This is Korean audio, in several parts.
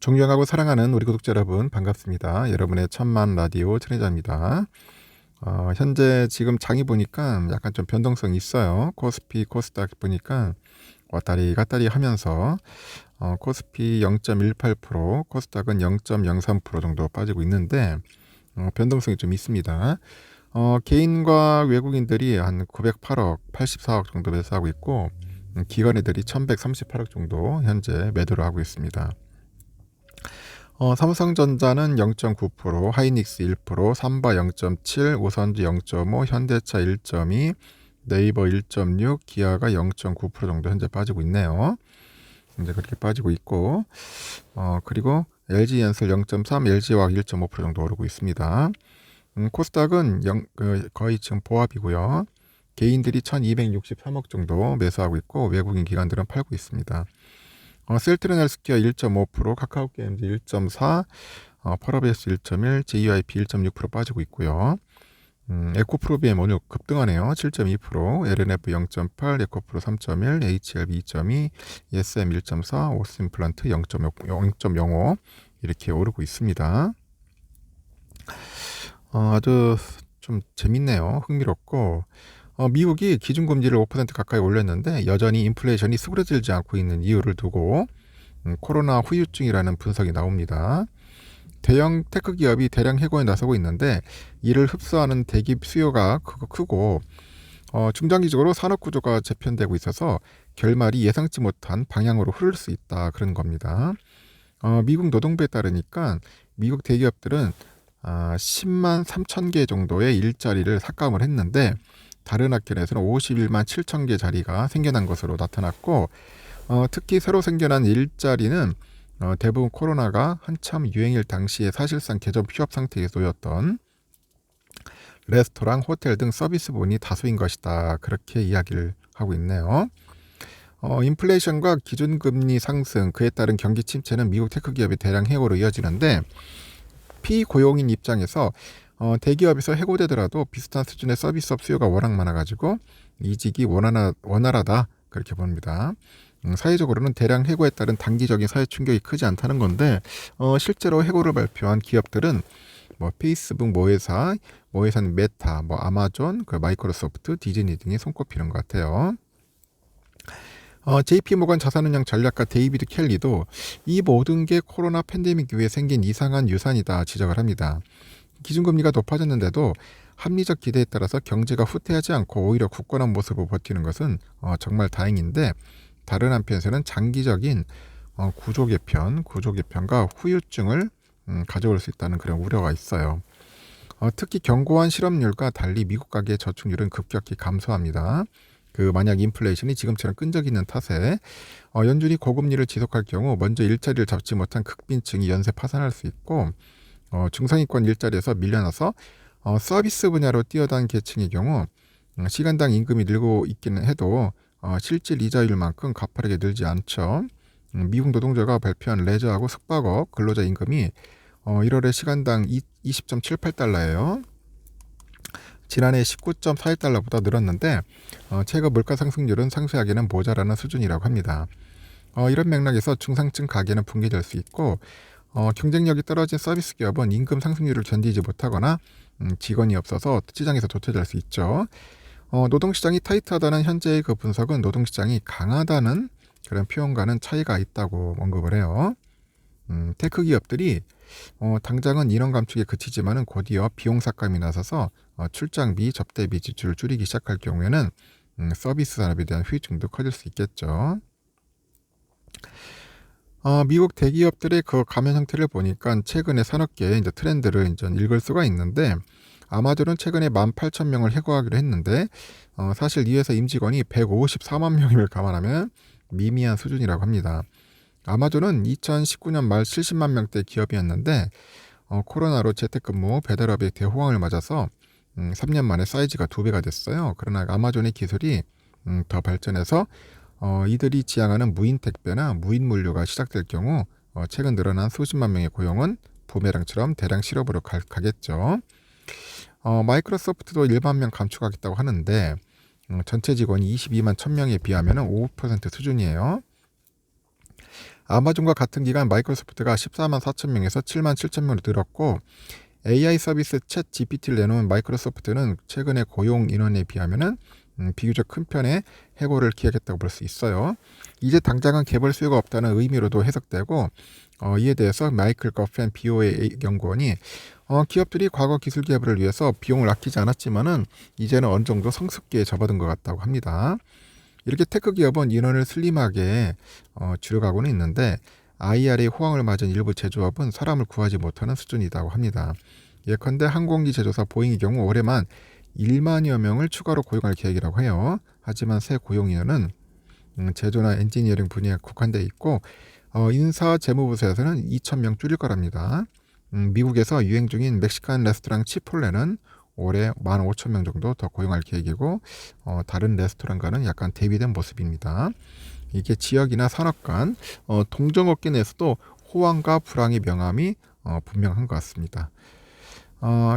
존경하고 사랑하는 우리 구독자 여러분 반갑습니다. 여러분의 천만 라디오 천혜자입니다. 현재 지금 장이 보니까 약간 좀 변동성이 있어요. 코스피, 코스닥 보니까 왔다리 갔다리 하면서 코스피 0.18%, 코스닥은 0.03% 정도 빠지고 있는데 변동성이 좀 있습니다. 개인과 외국인들이 한 908억, 84억 정도 매수하고 있고 기관애들이 1138억 정도 현재 매도를 하고 있습니다. 삼성전자는 0.9%, 하이닉스 1%, 삼바 0.7, 오선지 0.5, 현대차 1.2, 네이버 1.6, 기아가 0.9% 정도 현재 빠지고 있네요. 이제 그렇게 빠지고 있고, 그리고 LG엔솔 0.3, LG화학 1.5% 정도 오르고 있습니다. 코스닥은 거의 지금 보합이고요. 개인들이 1263억 정도 매수하고 있고 외국인 기관들은 팔고 있습니다. 셀트리온 헬스케어 1.5%, 카카오게임즈 1.4%, 펄어베이스 1.1%, JYP 1.6% 빠지고 있고요. 에코프로비엠 오늘 급등하네요. 7.2%, LNF 0.8, 에코프로 3.1, HLB 2.2, SM 1.4, 오스임플란트 0.05 이렇게 오르고 있습니다. 아주 좀 재밌네요. 흥미롭고 미국이 기준금리를 5% 가까이 올렸는데 여전히 인플레이션이 수그러들지 않고 있는 이유를 두고 코로나 후유증이라는 분석이 나옵니다. 대형 테크 기업이 대량 해고에 나서고 있는데 이를 흡수하는 대기업 수요가 크고 중장기적으로 산업 구조가 재편되고 있어서 결말이 예상치 못한 방향으로 흐를 수 있다 그런 겁니다. 미국 노동부에 따르니까 미국 대기업들은 10만 3천 개 정도의 일자리를 삭감을 했는데 다른 학교에서는 51만 7천 개 자리가 생겨난 것으로 나타났고 특히 새로 생겨난 일자리는 대부분 코로나가 한참 유행일 당시에 사실상 개점 휴업 상태에 놓였던 레스토랑, 호텔 등 서비스본이 다수인 것이다. 그렇게 이야기를 하고 있네요. 인플레이션과 기준금리 상승, 그에 따른 경기 침체는 미국 테크 기업의 대량 해고로 이어지는데 피고용인 입장에서 대기업에서 해고되더라도 비슷한 수준의 서비스업 수요가 워낙 많아가지고 이직이 원활하다 그렇게 봅니다. 사회적으로는 대량 해고에 따른 단기적인 사회 충격이 크지 않다는 건데 실제로 해고를 발표한 기업들은 뭐 페이스북 모회사는 메타, 뭐 아마존, 그 마이크로소프트, 디즈니 등이 손꼽히는 것 같아요. JP모건 자산운용 전략가 데이비드 켈리도 이 모든 게 코로나 팬데믹 이후에 생긴 이상한 유산이다 지적을 합니다. 기준금리가 높아졌는데도 합리적 기대에 따라서 경제가 후퇴하지 않고 오히려 굳건한 모습을 버티는 것은 정말 다행인데 다른 한편에서는 장기적인 구조 개편과 후유증을 가져올 수 있다는 그런 우려가 있어요. 특히 견고한 실업률과 달리 미국 가계의 저축률은 급격히 감소합니다. 만약 인플레이션이 지금처럼 끈적이는 탓에 연준이 고금리를 지속할 경우 먼저 일자리를 잡지 못한 극빈층이 연쇄 파산할 수 있고 중상위권 일자리에서 밀려나서 서비스 분야로 뛰어든 계층의 경우 시간당 임금이 늘고 있기는 해도 실질 이자율만큼 가파르게 늘지 않죠. 미국 노동조가 발표한 레저하고 숙박업 근로자 임금이 1월에 시간당 20.78달러예요. 지난해 19.41달러보다 늘었는데 최근 물가 상승률은 상쇄하기는 모자라는 수준이라고 합니다. 이런 맥락에서 중상층 가계는 붕괴될 수 있고 경쟁력이 떨어진 서비스 기업은 임금 상승률을 견디지 못하거나 직원이 없어서 시장에서 도태될 수 있죠. 노동시장이 타이트하다는 현재의 그 분석은 노동시장이 강하다는 그런 표현과는 차이가 있다고 언급을 해요. 테크 기업들이 당장은 인원 감축에 그치지만은 곧이어 비용 삭감이 나서서 출장비, 접대비 지출을 줄이기 시작할 경우에는 서비스 산업에 대한 후유증도 커질 수 있겠죠. 미국 대기업들의 그 가면 형태를 보니까 최근의 산업계의 이제 트렌드를 이제 읽을 수가 있는데 아마존은 최근에 18,000명을 해고하기로 했는데 사실 이 회사 임직원이 154만 명임을 감안하면 미미한 수준이라고 합니다. 아마존은 2019년 말 70만 명대 기업이었는데 코로나로 재택근무, 배달업의 대호황을 맞아서 3년 만에 사이즈가 2배가 됐어요. 그러나 아마존의 기술이 더 발전해서 이들이 지향하는 무인 택배나 무인 물류가 시작될 경우 최근 늘어난 수십만 명의 고용은 부메랑처럼 대량 실업으로 가겠죠. 마이크로소프트도 1만 명 감축하겠다고 하는데 전체 직원이 22만 1000명에 비하면 5% 수준이에요. 아마존과 같은 기간 마이크로소프트가 14만 4천 명에서 7만 7천 명으로 늘었고 AI 서비스 챗 GPT를 내놓은 마이크로소프트는 최근의 고용 인원에 비하면은 비교적 큰 편의 해고를 기획했다고 볼 수 있어요. 이제 당장은 개발 수요가 없다는 의미로도 해석되고 이에 대해서 마이클 거펜 BOA 연구원이 기업들이 과거 기술 개발을 위해서 비용을 아끼지 않았지만은 이제는 어느 정도 성숙기에 접어든 것 같다고 합니다. 이렇게 테크 기업은 인원을 슬림하게 줄여가고는 있는데 IRA 호황을 맞은 일부 제조업은 사람을 구하지 못하는 수준이라고 합니다. 예컨대 항공기 제조사 보잉의 경우 올해만 1만여 명을 추가로 고용할 계획이라고 해요. 하지만 새 고용 인원은 제조나 엔지니어링 분야에 국한되어 있고 인사 재무부서에서는 2,000명 줄일 거랍니다. 미국에서 유행 중인 멕시칸 레스토랑 치폴레는 올해 15,000명 정도 더 고용할 계획이고 다른 레스토랑과는 약간 대비된 모습입니다. 이게 지역이나 산업 간 동종업계 내에서도 호황과 불황의 명암이 분명한 것 같습니다.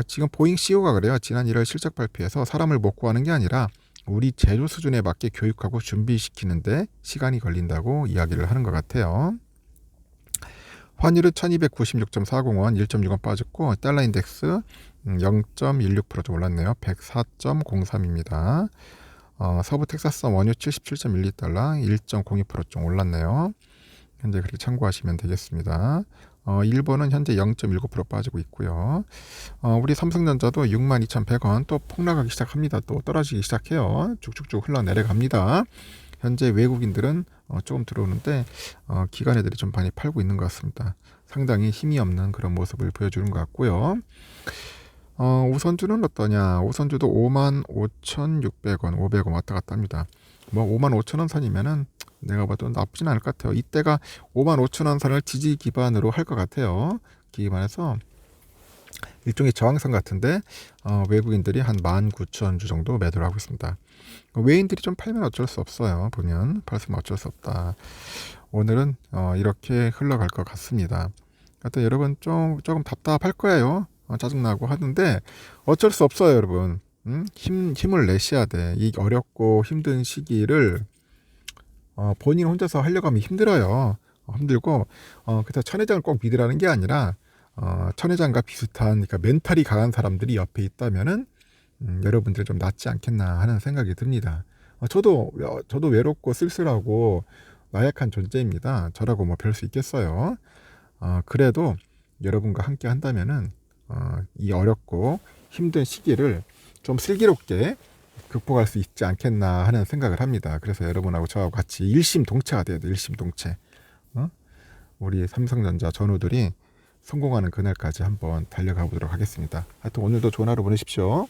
지금 보잉 CEO가 그래요. 지난 1월 실적 발표에서 사람을 못 구하는 게 아니라 우리 제조 수준에 맞게 교육하고 준비시키는데 시간이 걸린다고 이야기를 하는 것 같아요. 환율은 1296.40원, 1.6원 빠졌고 달러 인덱스 0.16% 좀 올랐네요. 104.03입니다. 서부 텍사스 원유 77.12달러, 1.02% 좀 올랐네요. 현재 그렇게 참고하시면 되겠습니다. 일본은 현재 0.19% 빠지고 있고요. 우리 삼성전자도 62,100원 또 폭락하기 시작합니다. 또 떨어지기 시작해요. 쭉쭉쭉 흘러내려갑니다. 현재 외국인들은 조금 들어오는데 기관 애들이 좀 많이 팔고 있는 것 같습니다. 상당히 힘이 없는 그런 모습을 보여주는 것 같고요. 우선주는 어떠냐? 우선주도 55,600원, 500원 왔다 갔다 합니다. 뭐 55,000원 선이면은 내가 봐도 나쁘진 않을 것 같아요. 이때가 55,000원 선을 지지 기반으로 할 것 같아요. 기반에서 일종의 저항선 같은데 외국인들이 한 19,000주 정도 매도를 하고 있습니다. 외인들이 좀 팔면 어쩔 수 없어요. 보면 팔으면 어쩔 수 없다. 오늘은 이렇게 흘러갈 것 같습니다. 하여튼 여러분 조금 답답할 거예요. 짜증나고 하는데 어쩔 수 없어요, 여러분. 힘을 내셔야 돼. 이 어렵고 힘든 시기를 본인 혼자서 하려고 하면 힘들어요. 힘들고 그래서 천회장을 꼭 믿으라는 게 아니라 천회장과 비슷한 그러니까 멘탈이 강한 사람들이 옆에 있다면은 여러분들이 좀 낫지 않겠나 하는 생각이 듭니다. 저도 외롭고 쓸쓸하고 나약한 존재입니다. 저라고 뭐 별 수 있겠어요. 그래도 여러분과 함께 한다면은 이 어렵고 힘든 시기를 좀 슬기롭게 극복할 수 있지 않겠나 하는 생각을 합니다. 그래서 여러분하고 저하고 같이 일심동체가 돼야 돼. 일심동체. 우리 삼성전자 전우들이 성공하는 그날까지 한번 달려가 보도록 하겠습니다. 하여튼 오늘도 좋은 하루 보내십시오.